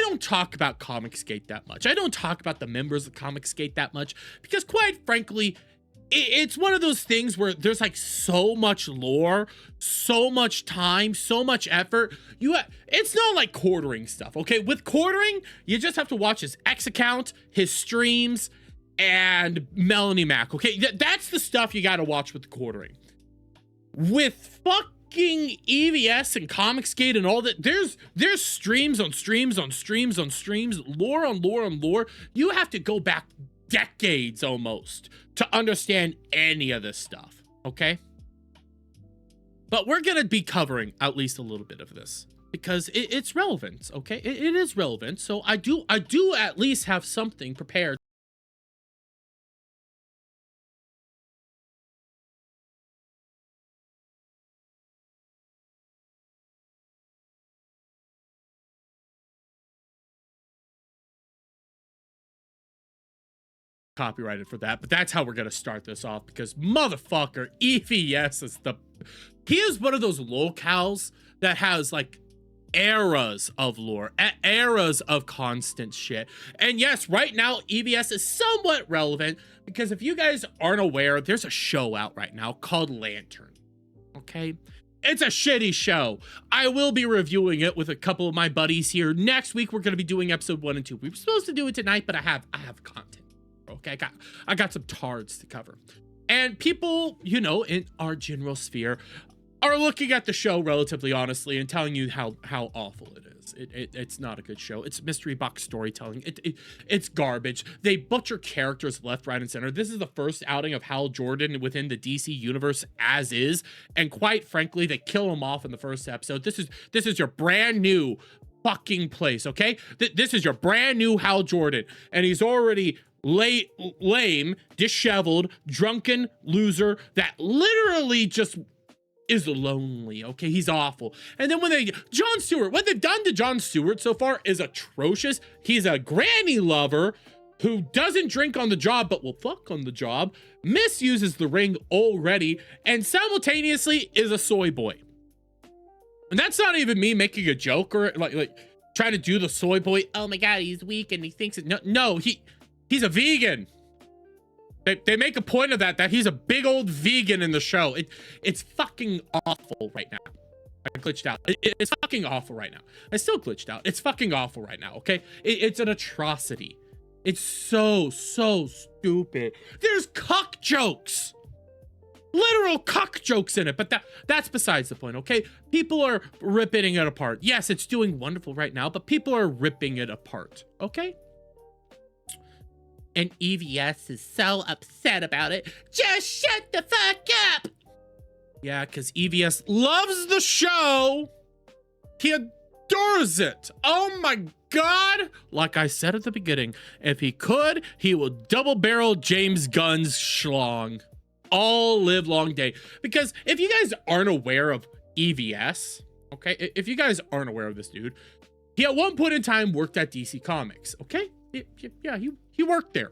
don't talk about Comicsgate that much. I don't talk about the members of Comicsgate that much because, quite frankly, it's one of those things where there's like so much lore, so much time, so much effort. It's not like quartering stuff, okay? With quartering, you just have to watch his X account, his streams, and Melanie Mac, okay? That's the stuff you gotta watch with the quartering. With fucking EVS and Comicsgate and all that, there's streams on streams on streams on streams, lore on lore on lore. You have to go back decades almost to understand any of this stuff, okay? But we're gonna be covering at least a little bit of this because it's relevant, okay? It is relevant, so I do at least have something prepared. Copyrighted for that, but that's how we're gonna start this off because motherfucker, EVS he is one of those locales that has like eras of lore, eras of constant shit. And yes, right now EVS is somewhat relevant because if you guys aren't aware, there's a show out right now called Lantern, okay? It's a shitty show. I will be reviewing it with a couple of my buddies here. Next week we're going to be doing episode 1 and 2. We were supposed to do it tonight, but I have content. Okay, I got some tards to cover. And people, you know, in our general sphere are looking at the show relatively honestly and telling you how awful it is. It's not a good show. It's mystery box storytelling. It's garbage. They butcher characters left, right, and center. This is the first outing of Hal Jordan within the DC universe as is, and quite frankly, they kill him off in the first episode. This is your brand new fucking place, okay? This is your brand new Hal Jordan, and he's already lame, disheveled, drunken loser that literally just is lonely, okay? He's awful. And then Jon Stewart, what they've done to Jon Stewart so far is atrocious. He's a granny lover who doesn't drink on the job but will fuck on the job, misuses the ring already, and simultaneously is a soy boy. And that's not even me making a joke or like trying to do the soy boy. Oh my god, he's weak and he thinks it. No, he's a vegan. They make a point of that he's a big old vegan in the show. It's fucking awful right now. I glitched out. It's fucking awful right now. I still glitched out. It's fucking awful right now, okay? It's an atrocity. It's so stupid. There's cuck jokes. Literal cuck jokes in it, but that's besides the point, okay? People are ripping it apart. Yes, it's doing wonderful right now, but people are ripping it apart, okay? And EVS is so upset about it. Just shut the fuck up! Yeah, because EVS loves the show. He adores it. Oh my god! Like I said at the beginning, if he could, he would double barrel James Gunn's schlong all live long day. Because if you guys aren't aware of EVS, okay? If you guys aren't aware of this dude, he at one point in time worked at DC Comics, okay? Yeah, he worked there.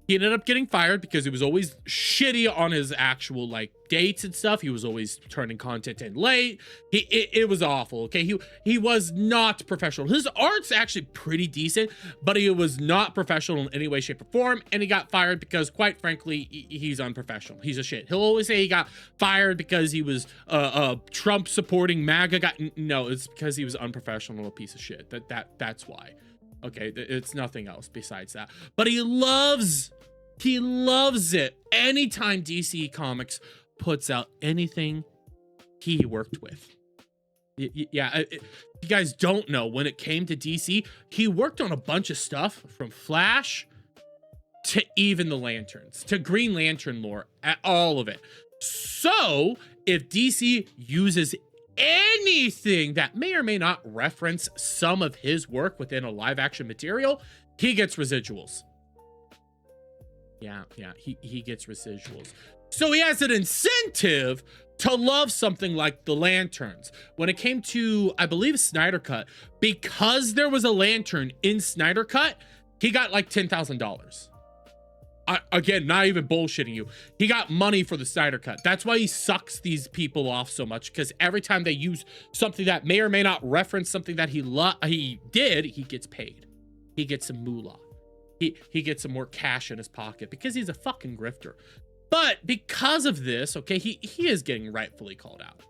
He ended up getting fired because he was always shitty on his actual like dates and stuff. He was always turning content in late. It was awful. Okay, he was not professional. His art's actually pretty decent, but he was not professional in any way, shape, or form. And he got fired because, quite frankly, he's unprofessional. He's a shit. He'll always say he got fired because he was Trump supporting MAGA guy. No, it's because he was unprofessional, a piece of shit. That's why. Okay, it's nothing else besides that. But he loves it anytime DC Comics puts out anything he worked with. Yeah, if you guys don't know, when it came to DC, he worked on a bunch of stuff from Flash to even the Lanterns, to Green Lantern lore, all of it. So if DC uses anything that may or may not reference some of his work within a live action material, he gets residuals. Yeah, he gets residuals. So he has an incentive to love something like the Lanterns. When it came to, I believe, Snyder Cut, because there was a Lantern in Snyder Cut, he got like $10,000. again, not even bullshitting you. He got money for the Snyder Cut. That's why he sucks these people off so much, because every time they use something that may or may not reference something that he did, he gets paid. He gets some moolah. He gets some more cash in his pocket because he's a fucking grifter. But because of this, okay, he is getting rightfully called out.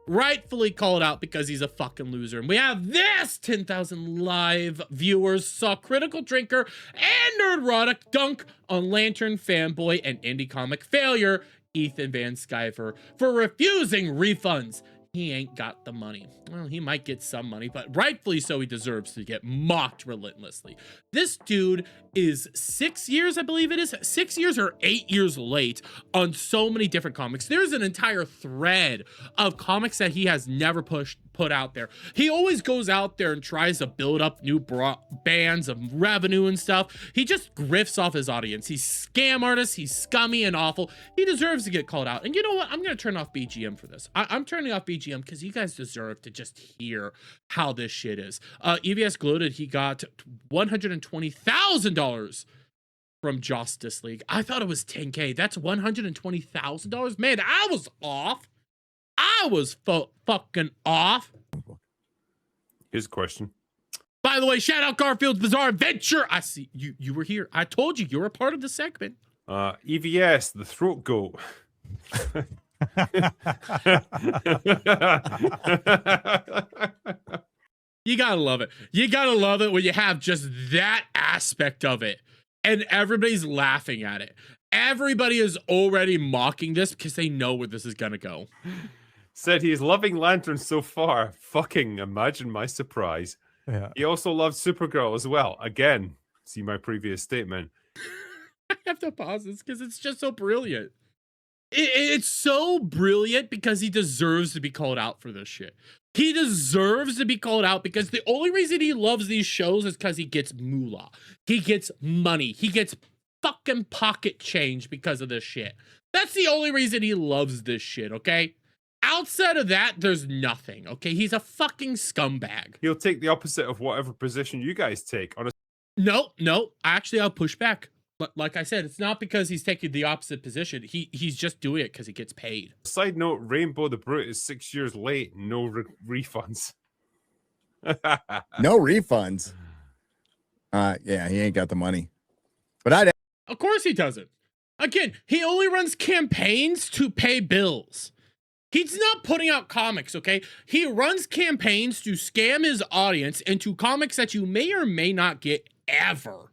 Rightfully called out because he's a fucking loser. And we have this 10,000 live viewers saw Critical Drinker and Nerdrotic dunk on Lantern fanboy and indie comic failure Ethan Van Sciver for refusing refunds. He ain't got the money. Well, he might get some money, but rightfully so, he deserves to get mocked relentlessly. This dude is 6 years, I believe it is, 6 years or 8 years late on so many different comics. There's an entire thread of comics that he has never put out there. He always goes out there and tries to build up new bands of revenue and stuff. He just grifts off his audience. He's scam artist. He's scummy and awful. He deserves to get called out. And you know what? I'm going to turn off BGM for this. I'm turning off BGM because you guys deserve to just hear how this shit is. EVS gloated he got $120,000 from Justice League. I thought it was 10K. That's $120,000. Man, I was off. I was fucking off. Here's a question. By the way, shout out Garfield's Bizarre Adventure. I see you were here. I told you were a part of the segment. EVS, the throat goat. You gotta love it. You gotta love it when you have just that aspect of it and everybody's laughing at it. Everybody is already mocking this because they know where this is gonna go. Said he's loving Lantern so far. Fucking imagine my surprise. Yeah. He also loves Supergirl as well. Again, see my previous statement. I have to pause this because it's just so brilliant. It's so brilliant because he deserves to be called out for this shit. He deserves to be called out because the only reason he loves these shows is because he gets moolah. He gets money. He gets fucking pocket change because of this shit. That's the only reason he loves this shit, okay? Outside of that, there's nothing, okay? He's a fucking scumbag. He'll take the opposite of whatever position you guys take. On a No. Actually, I'll push back. But like I said, it's not because he's taking the opposite position. He's just doing it because he gets paid. side note, Rainbow the Brute is 6 years late. No refunds. No refunds. Yeah, he ain't got the money. But Of course he doesn't. Again, he only runs campaigns to pay bills. He's not putting out comics, okay? He runs campaigns to scam his audience into comics that you may or may not get ever.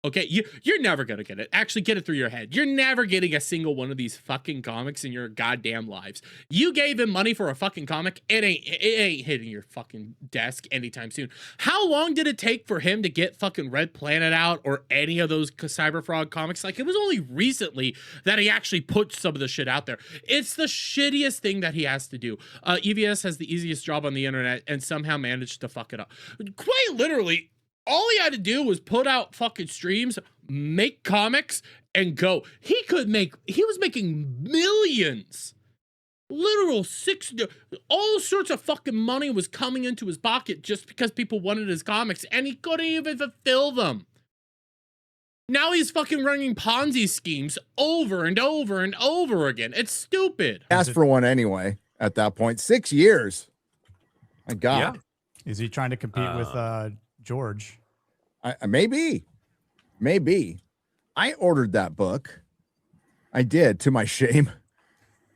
Okay, you're never gonna get it. Actually, get it through your head. You're never getting a single one of these fucking comics in your goddamn lives. You gave him money for a fucking comic. It ain't hitting your fucking desk anytime soon. How long did it take for him to get fucking Red Planet out or any of those Cyberfrog comics? Like, it was only recently that he actually put some of the shit out there. It's the shittiest thing that he has to do. EVS has the easiest job on the internet and somehow managed to fuck it up. Quite literally, all he had to do was put out fucking streams, make comics, and go. He was making millions. Literal all sorts of fucking money was coming into his pocket just because people wanted his comics, and he couldn't even fulfill them. Now he's fucking running Ponzi schemes over and over and over again. It's stupid. asked for one anyway at that point. 6 years. My God. Yeah. Is he trying to compete with George? Maybe. I ordered that book. I did, to my shame.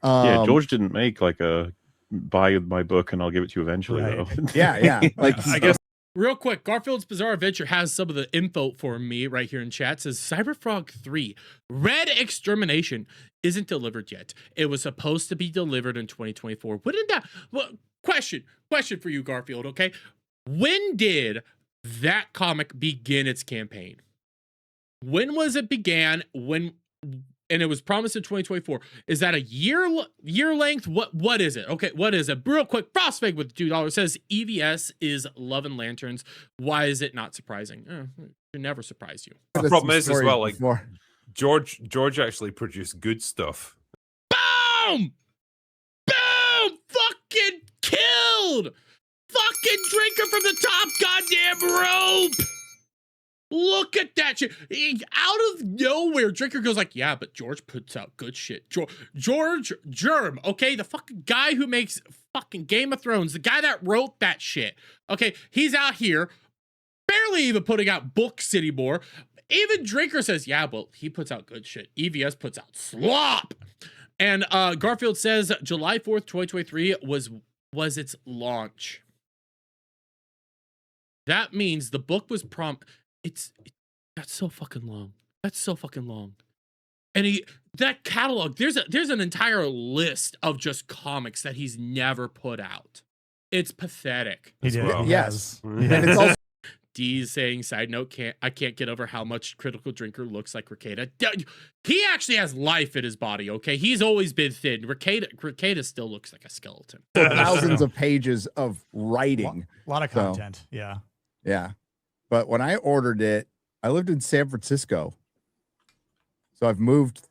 Yeah, George didn't make like a buy my book and I'll give it to you eventually, Right. though. Yeah. Like, I guess Real quick, Garfield's Bizarre Adventure has some of the info for me right here in chat. It says Cyberfrog 3 Red Extermination isn't delivered yet. It was supposed to be delivered in 2024. Wouldn't that question for you, Garfield, okay? When did that comic begin its campaign? When was it began? And it was promised in 2024. Is that a year length? What is it? Okay, what is it? Real quick, Frostfig with $2 says EVS is loving Lanterns. Why is it not surprising? It never surprised you. the problem is as well, like before. George actually produced good stuff. Boom! Fucking killed! Fucking Drinker from the top goddamn rope! Look at that shit. Out of nowhere, Drinker goes like, yeah, but George puts out good shit. George Germ, okay? The fucking guy who makes fucking Game of Thrones, the guy that wrote that shit, okay? He's out here barely even putting out books anymore. Even Drinker says, yeah, well, he puts out good shit. EVS puts out slop. And Garfield says July 4th, 2023 was its launch. That means the book was that's so fucking long. That's so fucking long. And that catalog, there's an entire list of just comics that he's never put out. It's pathetic. He did. Well. Yes. Yeah. And it's also D's saying, side note, I can't get over how much Critical Drinker looks like Ricada. He actually has life in his body, okay? He's always been thin. Ricada still looks like a skeleton. thousands of pages of writing. A lot of content. Yeah. Yeah. But when I ordered it, I lived in San Francisco. So I've moved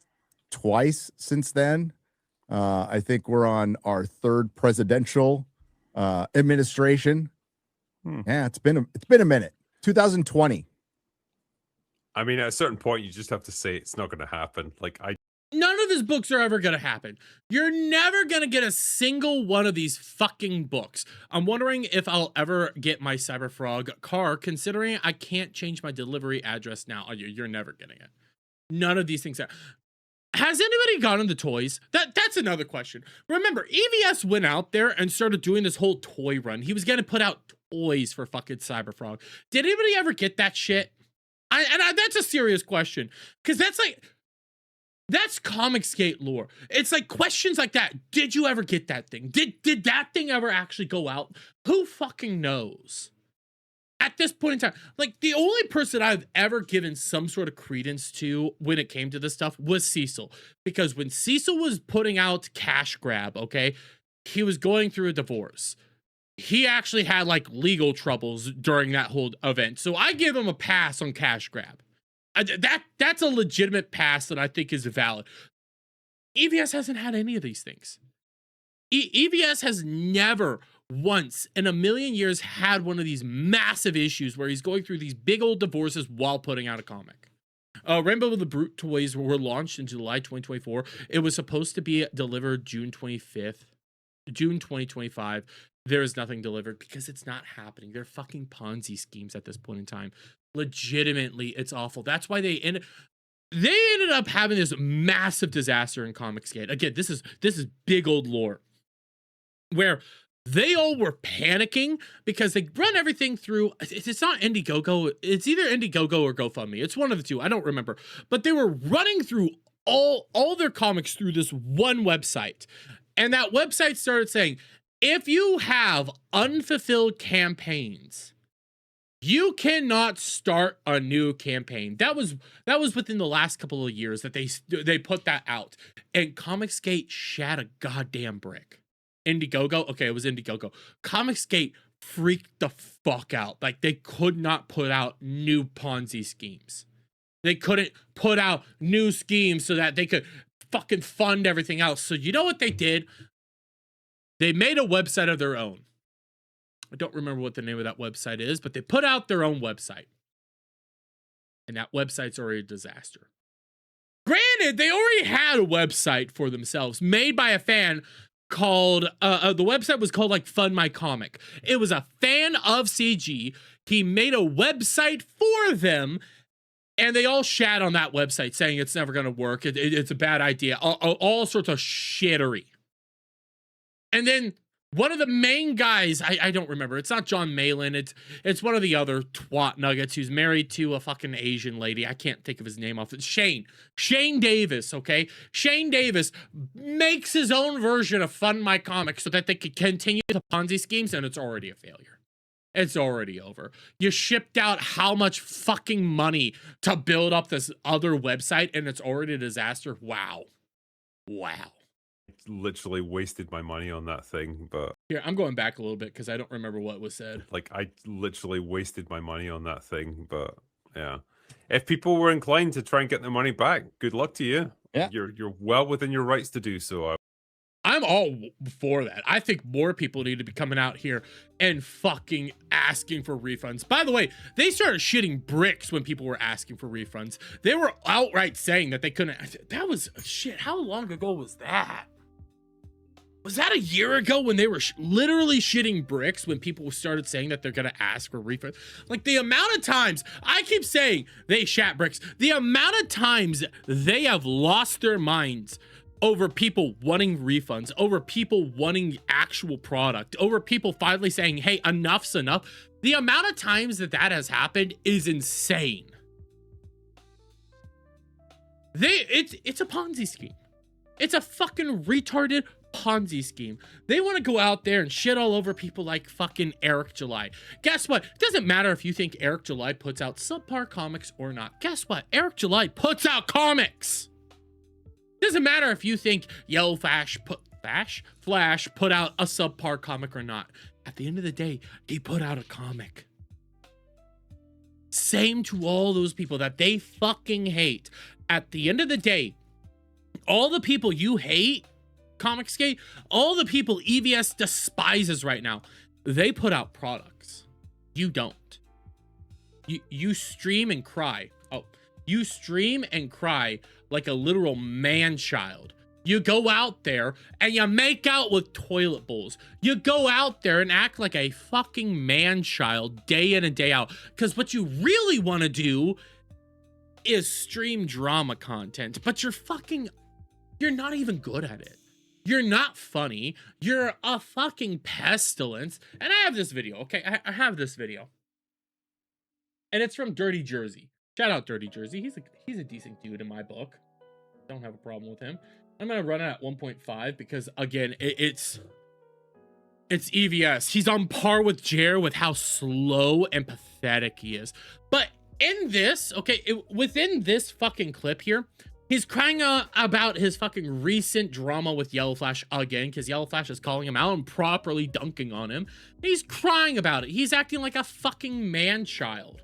twice since then. I think we're on our third presidential administration. Yeah, it's been a minute. 2020. I mean, at a certain point, you just have to say it's not going to happen. Like, None of his books are ever going to happen. You're never going to get a single one of these fucking books. I'm wondering if I'll ever get my Cyberfrog car, considering I can't change my delivery address now. You're never getting it. None of these things are. Has anybody gotten the toys? That's another question. Remember, EVS went out there and started doing this whole toy run. He was going to put out toys for fucking Cyberfrog. Did anybody ever get that shit? That's a serious question. Because that's Comicsgate lore. It's like questions like that. Did you ever get that thing? Did that thing ever actually go out? Who fucking knows? At this point in time, like, the only person I've ever given some sort of credence to when it came to this stuff was Cecil. Because when Cecil was putting out Cash Grab, okay, he was going through a divorce. He actually had, like, legal troubles during that whole event. So I give him a pass on Cash Grab. That's a legitimate pass that I think is valid. EVS hasn't had any of these things. EVS has never once in a million years had one of these massive issues where he's going through these big old divorces while putting out a comic. Rainbow of the Brute toys were launched in July 2024. It was supposed to be delivered June 25th, June 2025. There is nothing delivered because it's not happening. They're fucking Ponzi schemes at this point in time. Legitimately, it's awful. That's why they ended up having this massive disaster in Comicsgate. Again, this is big old lore where they all were panicking because they run everything through. It's not Indiegogo. It's either Indiegogo or GoFundMe. It's one of the two. I don't remember. But they were running through all their comics through this one website. And that website started saying, if you have unfulfilled campaigns, you cannot start a new campaign. That was within the last couple of years that they put that out. And Comicsgate shat a goddamn brick. Indiegogo, okay, it was Indiegogo. Comicsgate freaked the fuck out. Like, they could not put out new Ponzi schemes. They couldn't put out new schemes so that they could fucking fund everything else. So you know what they did? They made a website of their own. I don't remember what the name of that website is, but they put out their own website. And that website's already a disaster. Granted, they already had a website for themselves made by a fan called, the website was called like Fund My Comic. It was a fan of CG. He made a website for them, and they all shat on that website saying it's never going to work. It's a bad idea. All sorts of shittery. And then one of the main guys, I don't remember. It's not John Malin. It's one of the other twat nuggets who's married to a fucking Asian lady. I can't think of his name off. It's Shane Davis, okay? Shane Davis makes his own version of Fund My Comic so that they could continue the Ponzi schemes, and it's already a failure. It's already over. You shipped out how much fucking money to build up this other website, and it's already a disaster? Wow. literally wasted my money on that thing. But Here, I'm going back a little bit because I don't remember what was said. like, I literally wasted my money on that thing. But yeah, if people were inclined to try and get their money back, good luck to you. Yeah. You're well within your rights to do so. I'm I'm all for that. I think more people need to be coming out here and fucking asking for refunds. By the way, they started shitting bricks when people were asking for refunds. They were outright saying that they couldn't. That was shit. How long ago was that? Was that a year ago when they were literally shitting bricks when people started saying that they're going to ask for refunds? Like, the amount of times, I keep saying they shat bricks, the amount of times they have lost their minds over people wanting refunds, over people wanting actual product, over people finally saying, hey, enough's enough. The amount of times that that has happened is insane. It's a Ponzi scheme. It's a fucking retarded Ponzi scheme. They want to go out there and shit all over people like fucking Eric July. Guess what? It doesn't matter if you think Eric July puts out subpar comics or not. Guess what? Eric July puts out comics. Doesn't matter if you think Yellow Flash put out a subpar comic or not. At the end of the day, he put out a comic. Same to all those people that they fucking hate. At the end of the day, all the people you hate, Comicsgate, all the people EVS despises right now, they put out products. You don't. You stream and cry. Oh, you stream and cry like a literal man-child. You go out there and you make out with toilet bowls. You go out there and act like a fucking man-child day in and day out. Because what you really want to do is stream drama content, but you're not even good at it. You're not funny. You're a fucking pestilence. And I have this video, okay? I have this video. And it's from Dirty Jersey. Shout out Dirty Jersey. He's a decent dude in my book. Don't have a problem with him. I'm going to run it at 1.5 because, again, it's EVS. He's on par with Jer with how slow and pathetic he is. But in this, okay, within this fucking clip here, he's crying about his fucking recent drama with Yellow Flash again, because Yellow Flash is calling him out and properly dunking on him. He's crying about it. He's acting like a fucking man-child.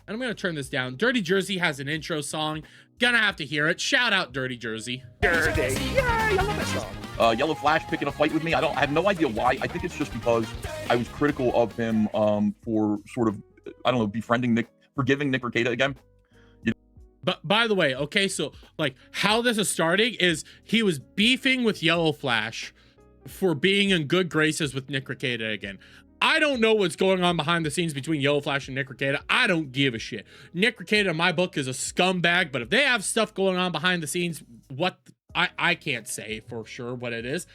And I'm going to turn this down. Dirty Jersey has an intro song. Gonna have to hear it. Shout out Dirty Jersey. Dirty. Yay, I love that song. Yellow Flash picking a fight with me. I have no idea why. I think it's just because I was critical of him for sort of, I don't know, forgiving Nick Rekieta again. But by the way, okay, so like how this is starting is he was beefing with Yellow Flash for being in good graces with Nick Rekieta again. I don't know what's going on behind the scenes between Yellow Flash and Nick Rekieta. I don't give a shit. Nick Rekieta in my book is a scumbag, but if they have stuff going on behind the scenes, I can't say for sure what it is.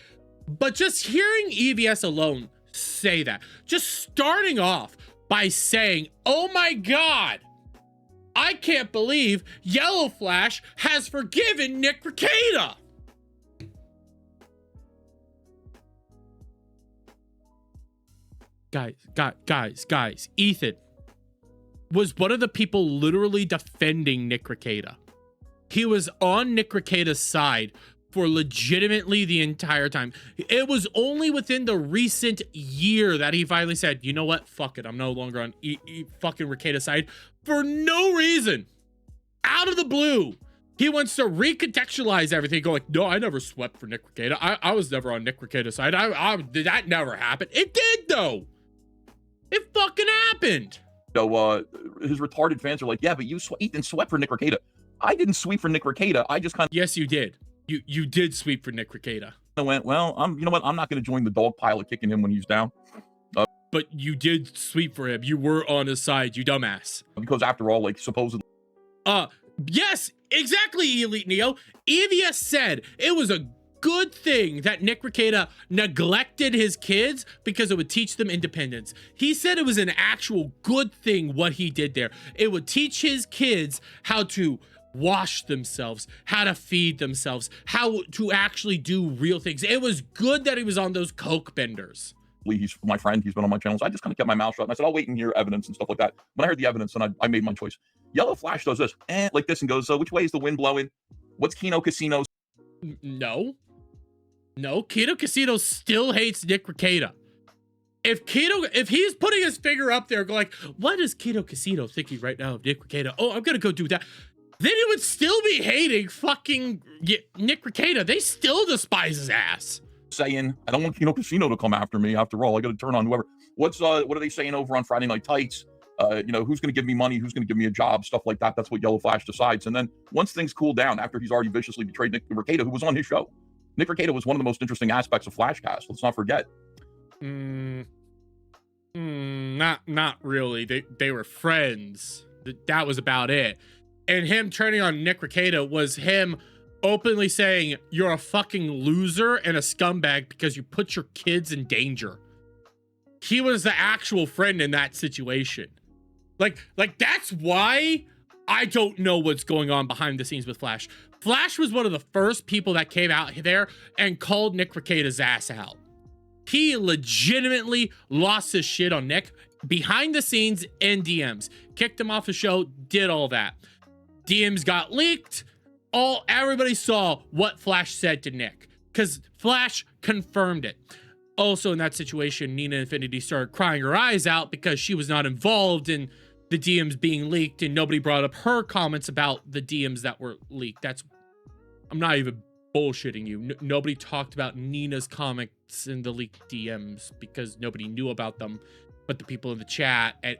But just hearing EVS alone say that, just starting off by saying, oh my God, I can't believe Yellow Flash has forgiven Nick Rekieta. Guys, Ethan was one of the people literally defending Nick Rekieta. He was on Nick Rekieta's side for legitimately the entire time. It was only within the recent year that he finally said, you know what? Fuck it. I'm no longer on fucking Rekieta's side for no reason. Out of the blue. He wants to recontextualize everything, go like, no, I never swept for Nick Rekieta. I was never on Nick Rekieta's side. That never happened. It did, though. It fucking happened. So his retarded fans are like, yeah, but Ethan swept for Nick Rekieta. I didn't sweep for Nick Rekieta. I just kind of... Yes, you did. You did sweep for Nick Rekieta. I went, well, you know what? I'm not going to join the dog pile of kicking him when he's down. But you did sweep for him. You were on his side, you dumbass. Because after all, like, supposedly... Yes, exactly, Elite Neo. EVS said it was a good thing that Nick Rekieta neglected his kids because it would teach them independence. He said it was an actual good thing what he did there. It would teach his kids how to wash themselves, how to feed themselves, how to actually do real things. It was good that he was on those coke benders. He's my friend. He's been on my channel. So I just kind of kept my mouth shut. And I said, I'll wait and hear evidence and stuff like that. When I heard the evidence, then I made my choice. Yellow Flash does this, like this, and goes, so which way is the wind blowing? What's Kino Casino's? No, Kino Casino still hates Nick Rekieta. If he's putting his finger up there, go like, what is Kino Casino thinking right now of Nick Rekieta? Oh, I'm gonna go do that. then he would still be hating fucking Nick Rekieta. They still despise his ass. Saying, I don't want Kino Casino to come after me. After all, I got to turn on whoever. What are they saying over on Friday Night Tights? Who's going to give me money? Who's going to give me a job? Stuff like that. That's what Yellow Flash decides. And then once things cool down, after he's already viciously betrayed Nick Rekieta, who was on his show. Nick Rekieta was one of the most interesting aspects of Flashcast. Let's not forget. Not really. They were friends. That was about it. And him turning on Nick Rekieta was him openly saying, you're a fucking loser and a scumbag because you put your kids in danger. He was the actual friend in that situation. Like that's why I don't know what's going on behind the scenes with Flash. Flash was one of the first people that came out there and called Nick Rekieta's ass out. He legitimately lost his shit on Nick behind the scenes in DMs. Kicked him off the show, did all that. DMs got leaked. Everybody saw what Flash said to Nick because Flash confirmed it. Also in that situation, Nina Infinity started crying her eyes out because she was not involved in the DMs being leaked and nobody brought up her comments about the DMs that were leaked. I'm not even bullshitting you. Nobody talked about Nina's comics in the leaked DMs because nobody knew about them, but the people in the chat, and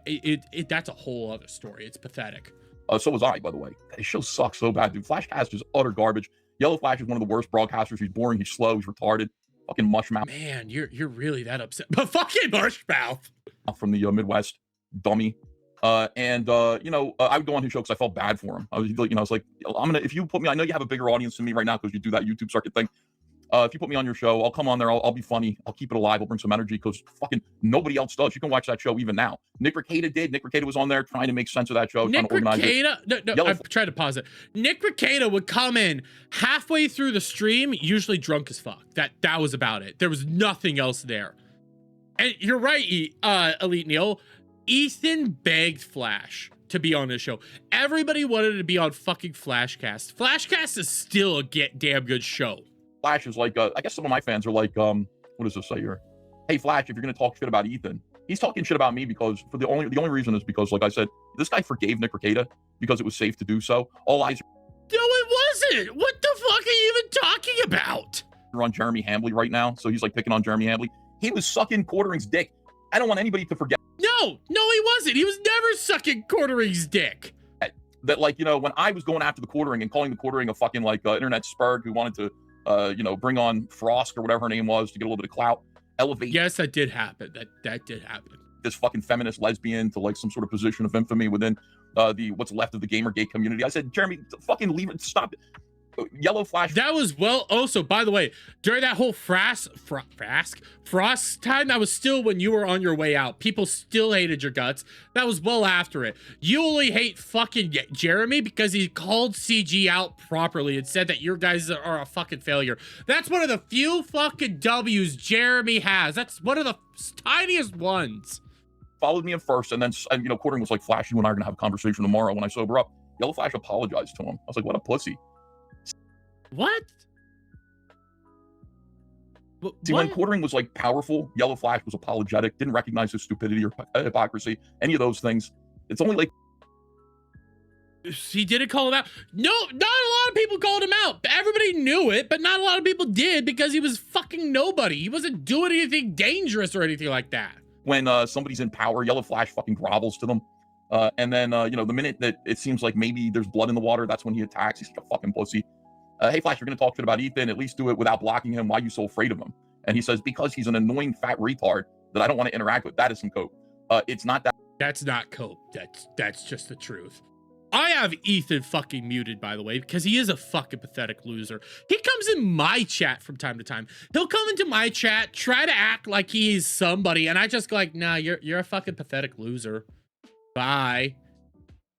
that's a whole other story. It's pathetic. So was I, by the way. His show sucks so bad, dude. Flashcast is utter garbage. Yellow Flash is one of the worst broadcasters. He's boring. He's slow. He's retarded. Fucking mushmouth. Man, you're really that upset. But fucking mushmouth. From the Midwest, dummy. I would go on his show because I felt bad for him. I was like, if you put me, I know you have a bigger audience than me right now because you do that YouTube circuit thing. If you put me on your show, I'll come on there. I'll be funny. I'll keep it alive. I'll bring some energy because fucking nobody else does. You can watch that show even now. Nick Rekieta did. Nick Rekieta was on there trying to make sense of that show. Nick Rekieta, no, I've tried to pause it. Nick Rekieta would come in halfway through the stream, usually drunk as fuck. That was about it. There was nothing else there. And you're right, Elite Neil. Ethan begged Flash to be on his show. Everybody wanted to be on fucking Flashcast. Flashcast is still a damn good show. Flash is like, I guess some of my fans are like, what does this say here? Hey, Flash, if you're going to talk shit about Ethan, he's talking shit about me because the only reason is because, like I said, this guy forgave Nick Rekieta because it was safe to do so. All eyes. No, it wasn't. What the fuck are you even talking about? Are on Jeremy Hambley right now, so he's like picking on Jeremy Hambley. He was sucking Quartering's dick. I don't want anybody to forget. No, he wasn't. He was never sucking Quartering's dick. That when I was going after the Quartering and calling the Quartering a fucking internet spurg who wanted to bring on Frost or whatever her name was to get a little bit of clout, elevate. Yes, that did happen. That did happen. This fucking feminist lesbian to like some sort of position of infamy within the what's left of the Gamergate community. I said, Jeremy, fucking leave it. Stop it. Yellow Flash. That was also, by the way, during that whole Frost time, that was still when you were on your way out. People still hated your guts. That was well after it. You only hate fucking Jeremy because he called CG out properly and said that your guys are a fucking failure. That's one of the few fucking W's Jeremy has. That's one of the tiniest ones. Followed me in first, and then Quartering was like, Flash, you and I are gonna have a conversation tomorrow when I sober up. Yellow Flash apologized to him. I was like, what a pussy. What? See, when Quartering was like powerful, Yellow Flash was apologetic, didn't recognize his stupidity or hypocrisy, any of those things. It's only like he didn't call him out. No, not a lot of people called him out. Everybody knew it, but not a lot of people did because he was fucking nobody. He wasn't doing anything dangerous or anything like that. When somebody's in power, Yellow Flash fucking grovels to them. And then, the minute that it seems like maybe there's blood in the water, that's when he attacks. He's like a fucking pussy. Hey, Flash, you're going to talk shit about Ethan. At least do it without blocking him. Why are you so afraid of him? And he says, because he's an annoying fat retard that I don't want to interact with. That isn't cope. It's not that. That's not cope. That's just the truth. I have Ethan fucking muted, by the way, because he is a fucking pathetic loser. He comes in my chat from time to time. He'll come into my chat, try to act like he's somebody, and I just go like, nah, you're a fucking pathetic loser. Bye.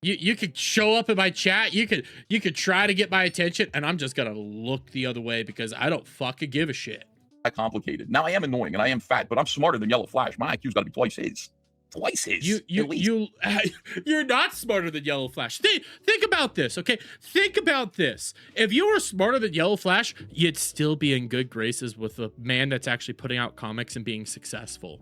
You could show up in my chat. You could try to get my attention, and I'm just gonna look the other way because I don't fucking give a shit. Complicated. Now I am annoying and I am fat, but I'm smarter than Yellow Flash. My IQ's got to be twice his. You're not smarter than Yellow Flash. Think about this, okay? Think about this. If you were smarter than Yellow Flash, you'd still be in good graces with a man that's actually putting out comics and being successful.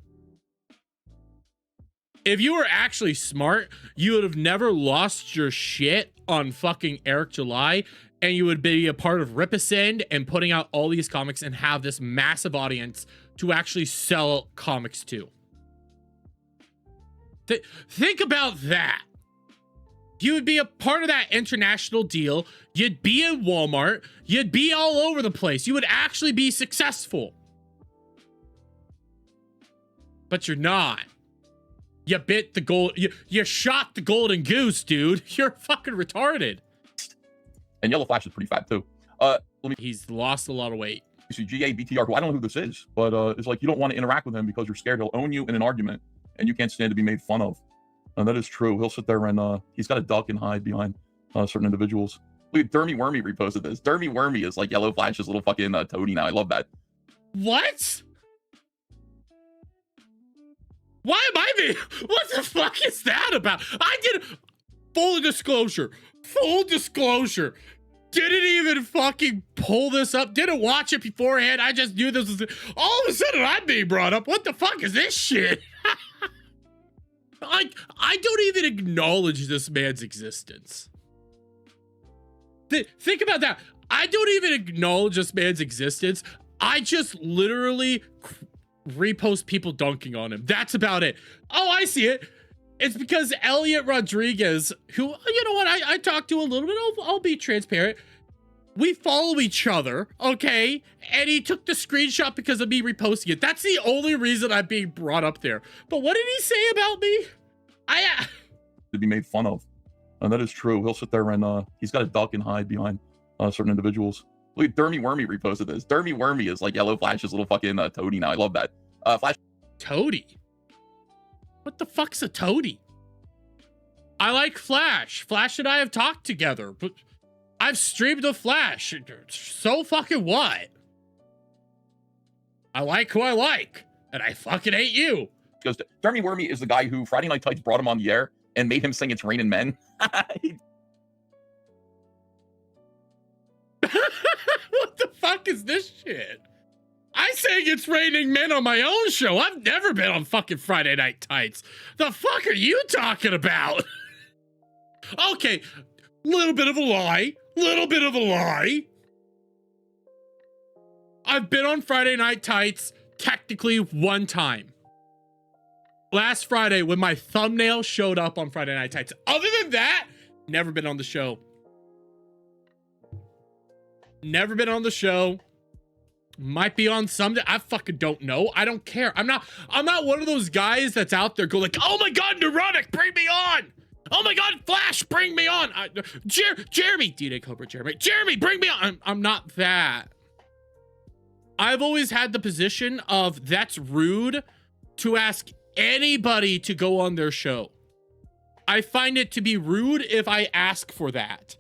If you were actually smart, you would have never lost your shit on fucking Eric July, and you would be a part of Ripasend and putting out all these comics and have this massive audience to actually sell comics to. Think about that. You would be a part of that international deal. You'd be in Walmart. You'd be all over the place. You would actually be successful. But you're not. You bit the gold. You shot the golden goose, dude. You're fucking retarded. And Yellow Flash is pretty fat too. He's lost a lot of weight. See GABTR, who I don't know who this is, but it's like you don't want to interact with him because you're scared he'll own you in an argument, and you can't stand to be made fun of. And that is true. He'll sit there and he's got to duck and hide behind certain individuals. Look at Dermy Wormy reposted this. Dermy Wormy is like Yellow Flash's little fucking toady now. I love that. What? Why am I being? What the fuck is that about? I did full disclosure. Full disclosure. Didn't even fucking pull this up. Didn't watch it beforehand. I just knew this was. All of a sudden, I'm being brought up. What the fuck is this shit? Like, I don't even acknowledge this man's existence. Think about that. I don't even acknowledge this man's existence. I just literally repost people dunking on him. That's about it. Oh, I see it. It's because Elliot Rodriguez, who, you know what, I talked to a little bit. I'll be transparent. We follow each other, okay? And he took the screenshot because of me reposting it. That's the only reason I'm being brought up there. But what did he say about me? To be made fun of. And that is true. He'll sit there and he's got to duck and hide behind certain individuals. Look at Dermy Wormy reposted this. Dermy Wormy is like Yellow Flash's little fucking toady now. I love that. Flash. Toady? What the fuck's a toady? I like Flash. Flash and I have talked together, but I've streamed the Flash. So fucking what? I like who I like, and I fucking hate you. Goes to Dermy Wormy is the guy who Friday Night Tights brought him on the air and made him sing "It's Raining Men." What the fuck is this shit? I sang "It's Raining Men" on my own show. I've never been on fucking Friday Night Tights. The fuck are you talking about? Okay, little bit of a lie. Little bit of a lie. I've been on Friday Night Tights technically one time. Last Friday when my thumbnail showed up on Friday Night Tights. Other than that, never been on the show. Never been on the show. Might be on someday. I fucking don't know. I don't care. I'm not one of those guys that's out there go like, oh my God, Neurotic, bring me on. Oh my God, Flash, bring me on. Jeremy, D-Day Cobra, Jeremy, bring me on. I'm not that. I've always had the position of that's rude to ask anybody to go on their show. I find it to be rude if I ask for that.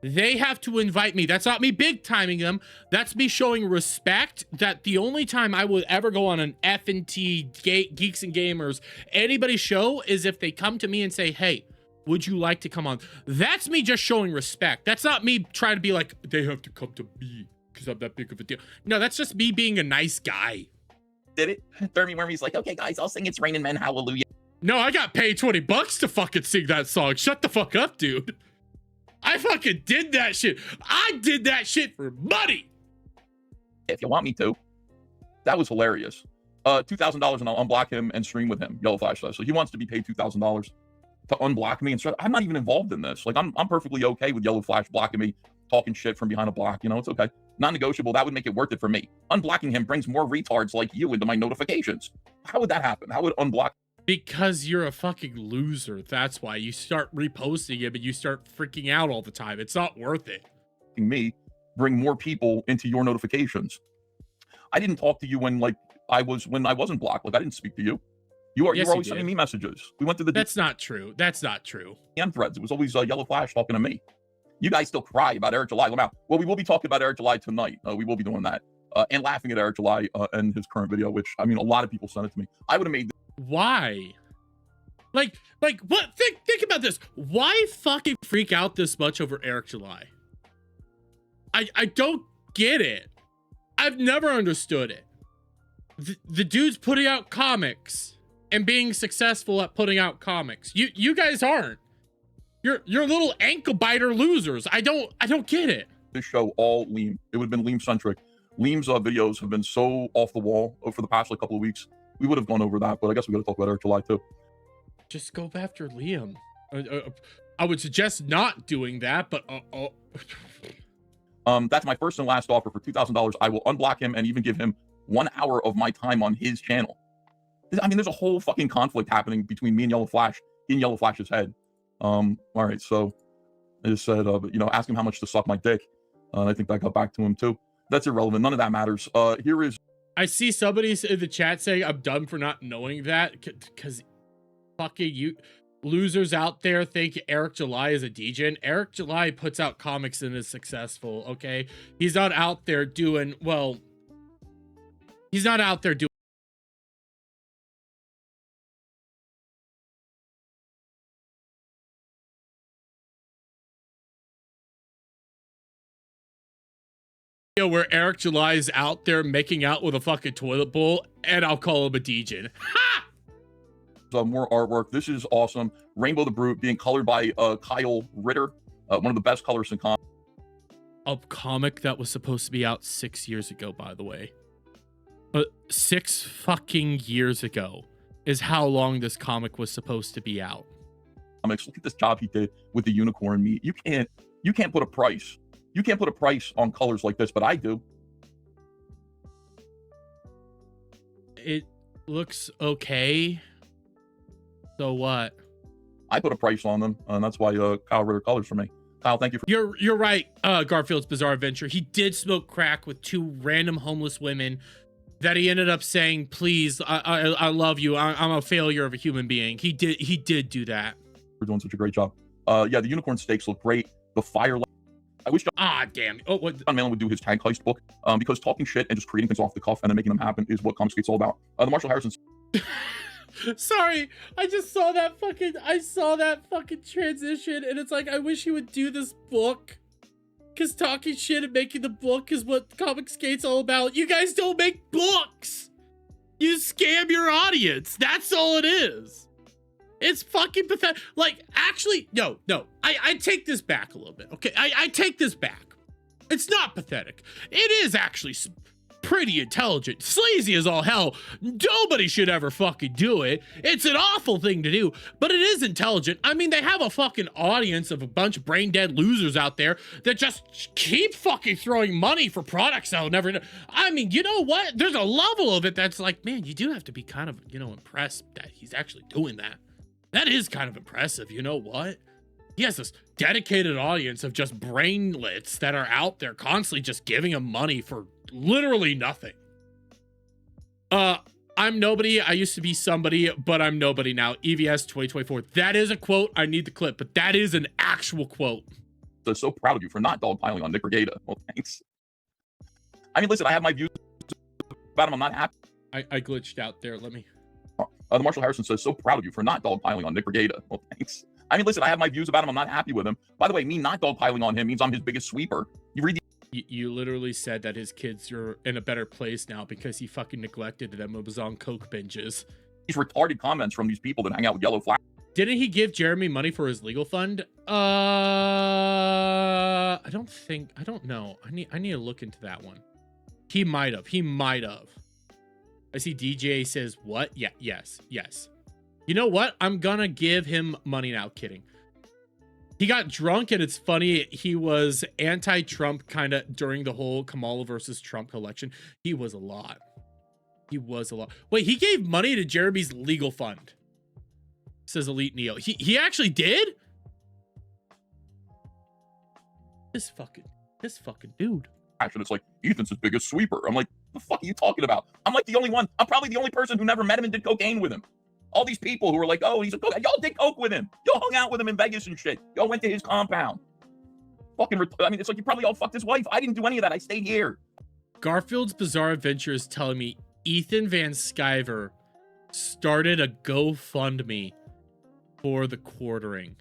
They have to invite me. That's not me big timing them. That's me showing respect that the only time I would ever go on an F&T Geeks and Gamers anybody's show is if they come to me and say, hey, would you like to come on? That's me just showing respect. That's not me trying to be like, they have to come to me because I'm that big of a deal. No, that's just me being a nice guy. Did it? Dermy Wormy's like, okay, guys, I'll sing "It's Raining Men," hallelujah. No, I got paid $20 to fucking sing that song. Shut the fuck up, dude. I fucking did that shit. I did that shit for money. If you want me to. That was hilarious. $2,000 and I'll unblock him and stream with him. Yellow Flash says. So he wants to be paid $2,000 to unblock me and stuff. I'm not even involved in this. Like I'm perfectly okay with Yellow Flash blocking me, talking shit from behind a block. You know, it's okay. Non-negotiable. That would make it worth it for me. Unblocking him brings more retards like you into my notifications. How would that happen? How would unblock? Because you're a fucking loser. That's why you start reposting it, but you start freaking out all the time. It's not worth it. Me bring more people into your notifications. I didn't talk to you when I wasn't blocked. Like I didn't speak to you. You were always sending me messages. We went to the That's not true. That's not true. DM threads. It was always Yellow Flash talking to me. You guys still cry about Eric July. Well, we will be talking about Eric July tonight. We will be doing that. And laughing at Eric July and his current video, which I mean a lot of people sent it to me. I would have made Why? Like what? Think about this. Why fucking freak out this much over Eric July? I don't get it. I've never understood it. The dude's putting out comics. and being successful at putting out comics. You guys aren't. You're little ankle biter losers. I don't get it. This show all Liam. It would have been Liam centric. Liam's videos have been so off the wall for the past couple of weeks. We would have gone over that, but I guess we got to talk about Eric July too. Just go after Liam. I would suggest not doing that, but that's my first and last offer for $2,000. I will unblock him and even give him 1 hour of my time on his channel. I mean, there's a whole fucking conflict happening between me and Yellow Flash in Yellow Flash's head. All right, so I just said, ask him how much to suck my dick. And I think that got back to him too. That's irrelevant. None of that matters. Here is. I see somebody in the chat saying I'm dumb for not knowing that because fucking you losers out there think Eric July is a DJ. Eric July puts out comics and is successful. Okay, he's not out there doing well. He's not out there doing. Where Eric July is out there making out with a fucking toilet bowl, and I'll call him a DJ. Ha! More artwork. This is awesome. Rainbow the Brute being colored by Kyle Ritter, one of the best colorists in comics. A comic that was supposed to be out 6 years ago, by the way. 6 fucking years ago is how long this comic was supposed to be out. Look at this job he did with the unicorn meat. You can't put a price. You can't put a price on colors like this, but I do. It looks okay. So what? I put a price on them, and that's why Kyle Ritter colors for me. Kyle, thank you for. You're right. Garfield's Bizarre Adventure. He did smoke crack with 2 random homeless women that he ended up saying, "Please, I love you. I'm a failure of a human being." He did do that. We're doing such a great job. Yeah, the unicorn steaks look great. The firelight. I wish damn. Oh, what? John Malin would do his tag heist book, because talking shit and just creating things off the cuff and then making them happen is what Comicsgate's all about. The Marshall Harrison. Sorry, I saw that fucking transition, and it's like, I wish he would do this book, because talking shit and making the book is what Comicsgate's all about. You guys don't make books. You scam your audience. That's all it is. It's fucking pathetic. Like, actually, no. I take this back a little bit, okay? I take this back. It's not pathetic. It is actually pretty intelligent. Sleazy as all hell. Nobody should ever fucking do it. It's an awful thing to do, but it is intelligent. I mean, they have a fucking audience of a bunch of brain dead losers out there that just keep fucking throwing money for products that'll never know. I mean, you know what? There's a level of it that's like, man, you do have to be kind of, impressed that he's actually doing that. That is kind of impressive. You know what? He has this dedicated audience of just brainlets that are out there constantly just giving him money for literally nothing. I'm nobody. I used to be somebody, but I'm nobody now. EVS 2024. That is a quote. I need the clip, but that is an actual quote. So proud of you for not dogpiling on Nick Brigada. Well, thanks. I mean, listen, I have my views about him. I'm not happy. I glitched out there. Let me. The Marshall Harrison says, so proud of you for not dogpiling on Nick Brigada. Well, thanks. I mean, listen, I have my views about him. I'm not happy with him. By the way, me not dogpiling on him means I'm his biggest sweeper. You read You literally said that his kids are in a better place now because he fucking neglected them and was on coke binges. these retarded comments from these people that hang out with Yellow Flash. Didn't he give Jeremy money for his legal fund? I don't know. I need to look into that one. He might have. I see DJ says what? Yeah, yes. You know what? I'm gonna give him money now. Kidding. He got drunk, and it's funny. He was anti-Trump kind of during the whole Kamala versus Trump election. He was a lot. Wait, he gave money to Jeremy's legal fund. Says Elite Neo. He actually did? This fucking dude. And it's like, Ethan's his biggest sweeper. I'm like, the fuck are you talking about? I'm like the only one. I'm probably the only person who never met him and did cocaine with him. All these people who are like, oh, he's a coke. Y'all did coke with him. Y'all hung out with him in Vegas and shit. Y'all went to his compound. I mean, it's like you probably all fucked his wife. I didn't do any of that. I stayed here. Garfield's Bizarre Adventure is telling me Ethan Van Sciver started a GoFundMe for the quartering.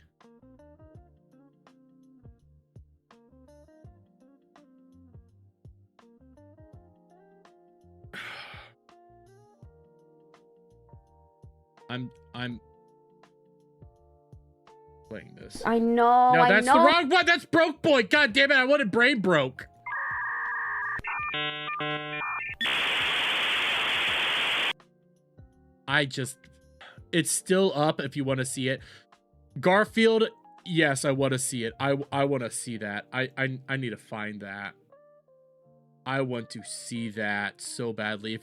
I'm playing this. I know. No, I that's know. the wrong one. That's Broke Boy. God damn it! I wanted Brain Broke. It's still up if you want to see it. Garfield, yes, I want to see it. I want to see that. I need to find that. I want to see that so badly.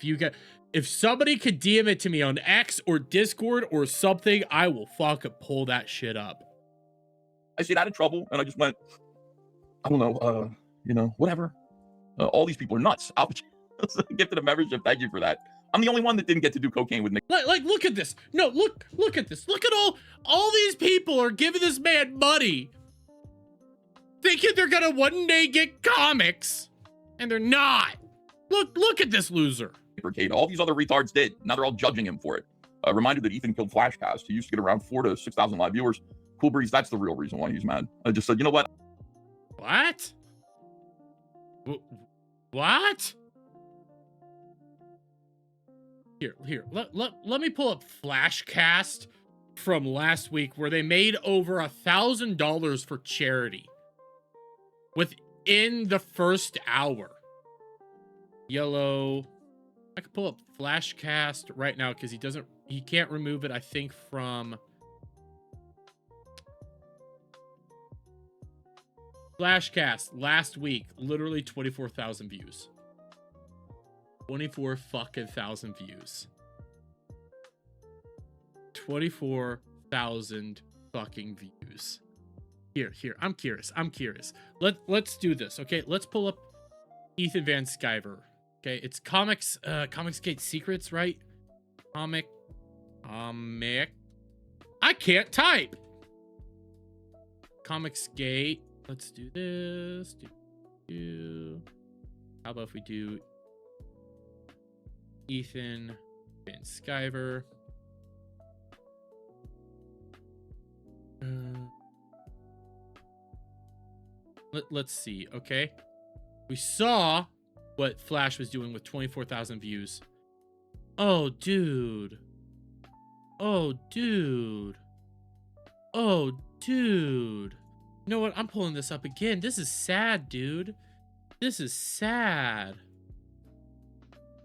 If somebody could DM it to me on X or Discord or something, I will fucking pull that shit up. I stayed out of trouble, and I just went, I don't know, whatever. All these people are nuts. I'll gifted a membership. Thank you for that. I'm the only one that didn't get to do cocaine with Nick. Like, look at this. No, look at this. Look at all these people are giving this man money, thinking they're gonna one day get comics, and they're not. Look at this loser. All these other retards did. Now they're all judging him for it. A reminder that Ethan killed Flashcast. He used to get around 4,000 to 6,000 live viewers. Cool Breeze, that's the real reason why he's mad. I just said, you know what? What? What? Here. Let me pull up Flashcast from last week where they made over $1,000 for charity within the first hour. Yellow. I could pull up Flashcast right now because he can't remove it, I think, from Flashcast last week. Literally 24,000 views. 24 fucking thousand views. 24,000 fucking views. Here. I'm curious. Let's do this, okay? Let's pull up Ethan Van Sciver. Okay, it's Comicsgate Secrets, right? Comic. I can't type. Comicsgate. Let's do this. How about if we do Ethan Van Sciver? Let's see, okay? We saw what Flash was doing with 24,000 views. Oh, dude. You know what? I'm pulling this up again. This is sad, dude. This is sad.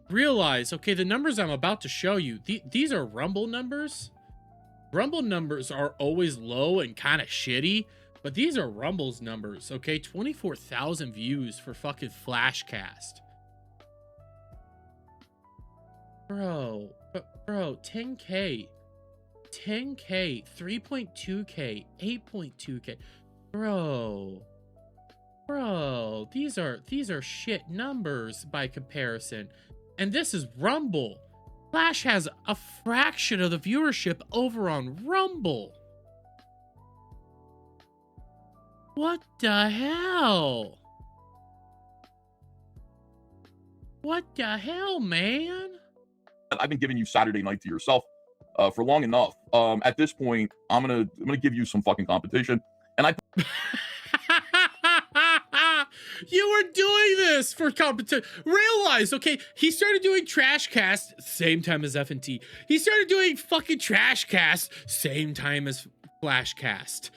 Realize, okay, the numbers I'm about to show you, these are Rumble numbers. Rumble numbers are always low and kind of shitty, but these are Rumble's numbers, okay? 24,000 views for fucking Flashcast. Bro, 10K, 3.2K, 8.2K. Bro, these are shit numbers by comparison. And this is Rumble. Flash has a fraction of the viewership over on Rumble. What the hell? What the hell, man? I've been giving you Saturday night to yourself for long enough. At this point, I'm gonna give you some fucking competition. And I You were doing this for competition. Realize, okay, he started doing Trashcast same time as FNT. He started doing fucking Trashcast same time as Flashcast.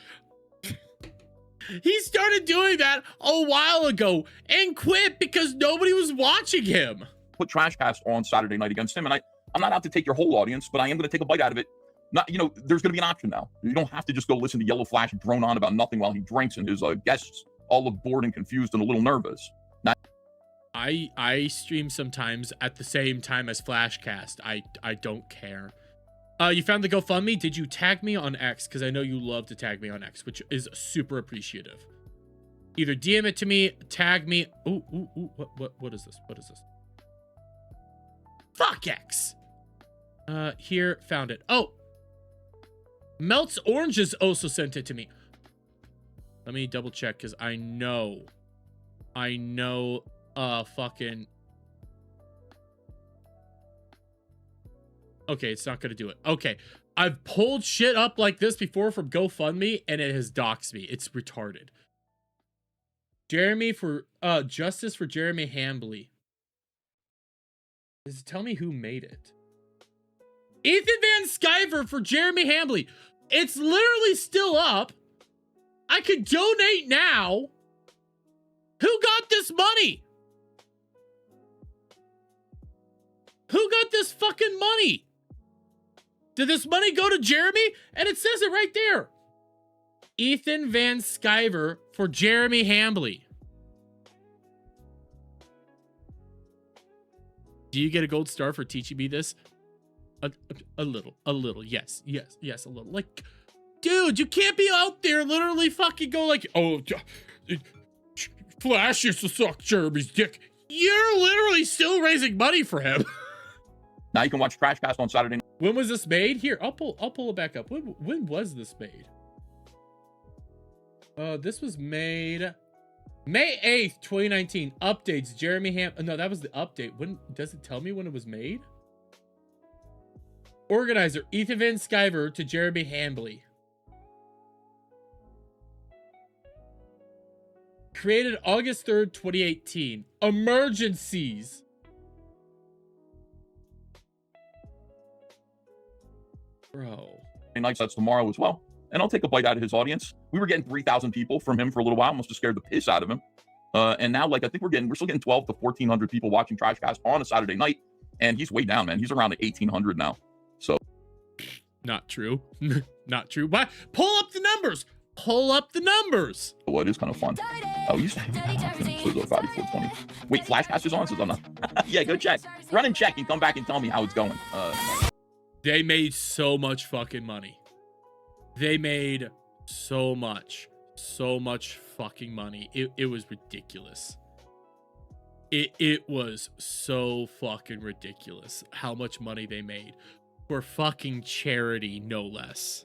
He started doing that a while ago and quit because nobody was watching him. put Trashcast on Saturday night against him, and I'm not out to take your whole audience, but I am going to take a bite out of it. Not, there's going to be an option now. You don't have to just go listen to Yellow Flash drone on about nothing while he drinks and his guests all look bored and confused and a little nervous. Now, I stream sometimes at the same time as Flashcast. I don't care. You found the GoFundMe? Did you tag me on X? Because I know you love to tag me on X, which is super appreciative. Either DM it to me, tag me. Ooh, what is this? What is this? Fuck X. Here, found it. Oh, Melts Oranges also sent it to me. Let me double check because I know, fucking. Okay, it's not gonna do it. Okay, I've pulled shit up like this before from GoFundMe and it has doxed me. It's retarded. Jeremy for justice for Jeremy Hambley. Does it tell me who made it? Ethan Van Sciver for Jeremy Hambley. It's literally still up. I could donate now. Who got this money? Who got this fucking money? Did this money go to Jeremy? And it says it right there. Ethan Van Sciver for Jeremy Hambley. Do you get a gold star for teaching me this? A little. Yes, a little. Like, dude, you can't be out there literally fucking go like, oh, Flash used to suck Jeremy's dick. You're literally still raising money for him. Now you can watch Trash Cast on Saturday. When was this made? Here, I'll pull it back up. When was this made? This was made May 8th, 2019. Updates, Jeremy No, that was the update. When does it tell me when it was made? Organizer, Ethan Van Sciver to Jeremy Hambley. Created August 3rd, 2018. Emergencies. Bro. Nights, that's tomorrow as well. And I'll take a bite out of his audience. We were getting 3,000 people from him for a little while. Almost just scared the piss out of him. And now, like, I think we're still getting 12 to 1,400 people watching Trash Cast on a Saturday night. And he's way down, man. He's around like 1,800 now. So. Not true. Not true. But pull up the numbers. Pull up the numbers. Well, it is kind of fun. Oh, you said 420. Wait, Flashcast is on? Says I'm not. Yeah, go check. Run and check and come back and tell me how it's going. They made so much fucking money. They made so much fucking money. It was ridiculous. It was so fucking ridiculous how much money they made for fucking charity, no less.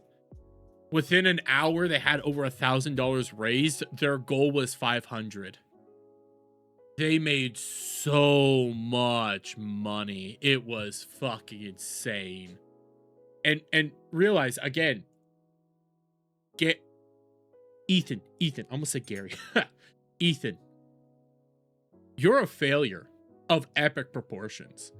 Within an hour, they had over $1,000 raised. Their goal was 500. They made so much money. It was fucking insane. And realize again, get Ethan, I'm gonna say Gary. Ethan, you're a failure of epic proportions.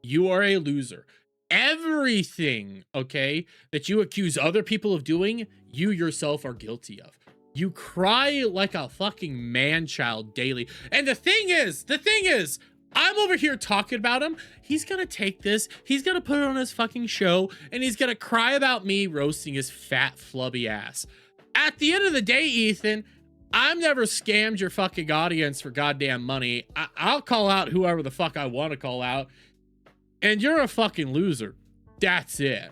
You are a loser. Everything, okay, that you accuse other people of doing, you yourself are guilty of. You cry like a fucking man-child daily. And the thing is, I'm over here talking about him. He's gonna take this, he's gonna put it on his fucking show, and he's gonna cry about me roasting his fat, flubby ass. At the end of the day, Ethan, I've never scammed your fucking audience for goddamn money. I'll call out whoever the fuck I want to call out. And you're a fucking loser. That's it.